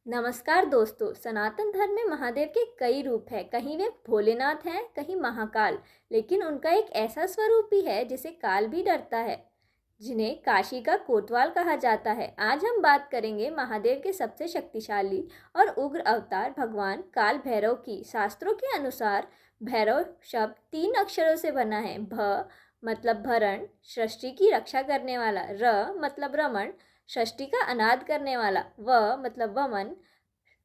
नमस्कार दोस्तों। सनातन धर्म में महादेव के कई रूप हैं। कहीं वे भोलेनाथ हैं, कहीं महाकाल, लेकिन उनका एक ऐसा स्वरूप भी है जिसे काल भी डरता है, जिन्हें काशी का कोतवाल कहा जाता है। आज हम बात करेंगे महादेव के सबसे शक्तिशाली और उग्र अवतार भगवान काल भैरव की। शास्त्रों के अनुसार भैरव शब्द 3 अक्षरों से बना है। भ मतलब भरण, सृष्टि की रक्षा करने वाला। र मतलब रमण, सृष्टि का अनाद करने वाला। व मतलब वमन,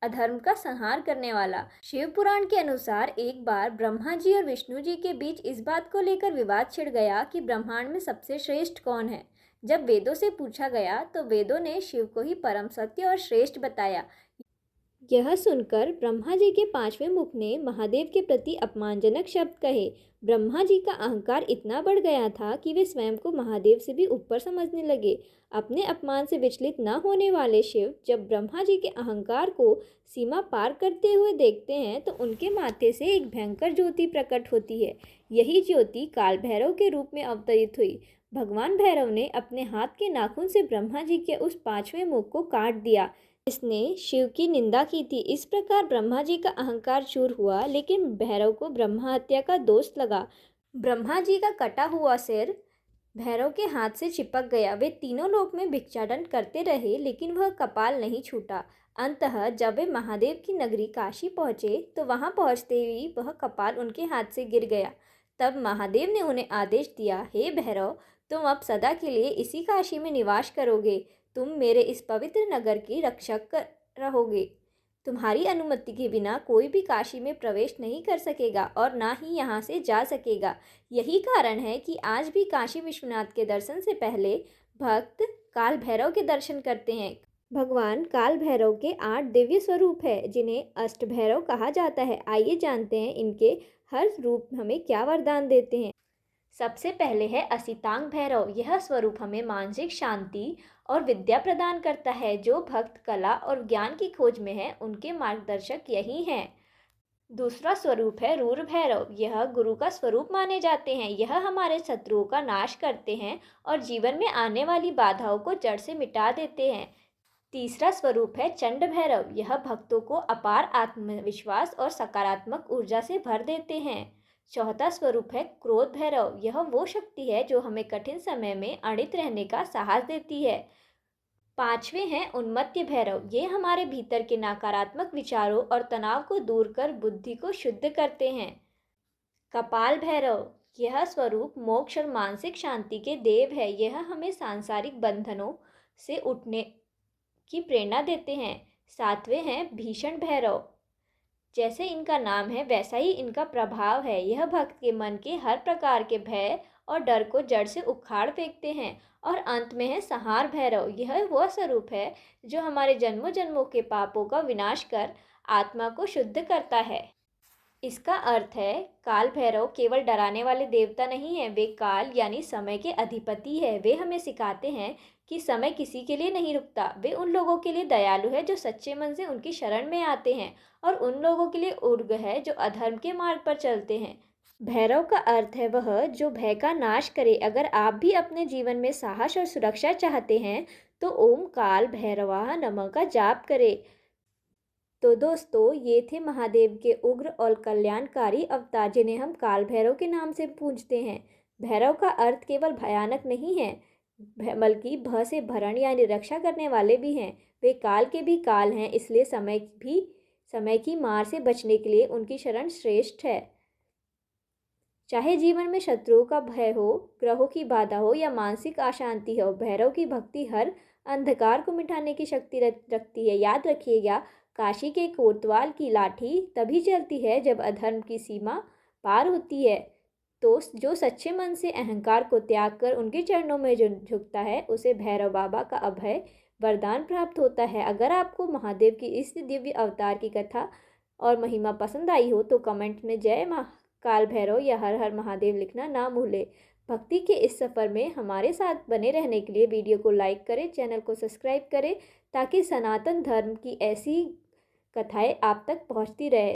अधर्म का संहार करने वाला। शिव पुराण के अनुसार एक बार ब्रह्मा जी और विष्णु जी के बीच इस बात को लेकर विवाद छिड़ गया कि ब्रह्मांड में सबसे श्रेष्ठ कौन है। जब वेदों से पूछा गया तो वेदों ने शिव को ही परम सत्य और श्रेष्ठ बताया। यह सुनकर ब्रह्मा जी के 5वें मुख ने महादेव के प्रति अपमानजनक शब्द कहे। ब्रह्मा जी का अहंकार इतना बढ़ गया था कि वे स्वयं को महादेव से भी ऊपर समझने लगे। अपने अपमान से विचलित न होने वाले शिव जब ब्रह्मा जी के अहंकार को सीमा पार करते हुए देखते हैं तो उनके माथे से एक भयंकर ज्योति प्रकट होती है। यही ज्योति काल भैरव के रूप में अवतरित हुई। भगवान भैरव ने अपने हाथ के नाखून से ब्रह्मा जी के उस 5वें मुख को काट दिया। इसने शिव की निंदा की थी। इस प्रकार ब्रह्मा जी का अहंकार चूर हुआ, लेकिन भैरव को ब्रह्मा हत्या का दोष लगा। ब्रह्मा जी का कटा हुआ सिर भैरव के हाथ से चिपक गया। वे तीनों लोक में भिक्षाटन करते रहे, लेकिन वह कपाल नहीं छूटा। अंततः जब वे महादेव की नगरी काशी पहुंचे तो वहां पहुंचते ही वह कपाल उनके हाथ से गिर गया। तब महादेव ने उन्हें आदेश दिया, हे भैरव, तुम अब सदा के लिए इसी काशी में निवास करोगे। तुम मेरे इस पवित्र नगर की रक्षक रहोगे। तुम्हारी अनुमति के बिना कोई भी काशी में प्रवेश नहीं कर सकेगा और ना ही यहाँ से जा सकेगा। यही कारण है कि आज भी काशी विश्वनाथ के दर्शन से पहले भक्त काल भैरव के दर्शन करते हैं। भगवान काल भैरव के 8 दिव्य स्वरूप है, जिन्हें अष्ट भैरव कहा जाता है। आइए जानते हैं इनके हर रूप हमें क्या वरदान देते हैं। सबसे पहले है असितांग भैरव। यह स्वरूप हमें मानसिक शांति और विद्या प्रदान करता है। जो भक्त कला और ज्ञान की खोज में है, उनके मार्गदर्शक यही हैं। दूसरा स्वरूप है रूर भैरव। यह गुरु का स्वरूप माने जाते हैं। यह हमारे शत्रुओं का नाश करते हैं और जीवन में आने वाली बाधाओं को जड़ से मिटा देते हैं। तीसरा स्वरूप है चंड भैरव। यह भक्तों को अपार आत्मविश्वास और सकारात्मक ऊर्जा से भर देते हैं। चौथा स्वरूप है क्रोध भैरव। यह वो शक्ति है जो हमें कठिन समय में अड़ित रहने का साहस देती है। पांचवें हैं उन्मत्त भैरव। ये हमारे भीतर के नकारात्मक विचारों और तनाव को दूर कर बुद्धि को शुद्ध करते हैं। कपाल भैरव। यह स्वरूप मोक्ष और मानसिक शांति के देव है। यह हमें सांसारिक बंधनों से उठने की प्रेरणा देते हैं। सातवें हैं भीषण भैरव। जैसे इनका नाम है वैसा ही इनका प्रभाव है। यह भक्त के मन के हर प्रकार के भय और डर को जड़ से उखाड़ फेंकते हैं। और अंत में है संहार भैरव। यह वह स्वरूप है जो हमारे जन्मों जन्मों के पापों का विनाश कर आत्मा को शुद्ध करता है। इसका अर्थ है काल भैरव केवल डराने वाले देवता नहीं है, वे काल यानी समय के अधिपति है। वे हमें सिखाते हैं कि समय किसी के लिए नहीं रुकता। वे उन लोगों के लिए दयालु है जो सच्चे मन से उनकी शरण में आते हैं, और उन लोगों के लिए उग्र है जो अधर्म के मार्ग पर चलते हैं। भैरव का अर्थ है वह जो भय का नाश करे। अगर आप भी अपने जीवन में साहस और सुरक्षा चाहते हैं तो ओम काल भैरवाय नमः का जाप करें। तो दोस्तों, ये थे महादेव के उग्र और कल्याणकारी अवतार, जिन्हें हम काल भैरव के नाम से पूजते हैं। भैरव का अर्थ केवल भयानक नहीं है, बल्कि भ से भरण यानी रक्षा करने वाले भी हैं। वे काल के भी काल हैं, इसलिए समय की मार से बचने के लिए उनकी शरण श्रेष्ठ है। चाहे जीवन में शत्रुओं का भय हो, ग्रहों की बाधा हो या मानसिक अशांति हो, भैरव की भक्ति हर अंधकार को मिटाने की शक्ति रखती है। याद रखिएगा, काशी के कोतवाल की लाठी तभी चलती है जब अधर्म की सीमा पार होती है। तो जो सच्चे मन से अहंकार को त्याग कर उनके चरणों में झुकता है, उसे भैरव बाबा का अभय वरदान प्राप्त होता है। अगर आपको महादेव की इस दिव्य अवतार की कथा और महिमा पसंद आई हो तो कमेंट में जय काल भैरव या हर हर महादेव लिखना ना भूले। भक्ति के इस सफ़र में हमारे साथ बने रहने के लिए वीडियो को लाइक करें, चैनल को सब्सक्राइब करें, ताकि सनातन धर्म की ऐसी कथाएं आप तक पहुंचती रहे।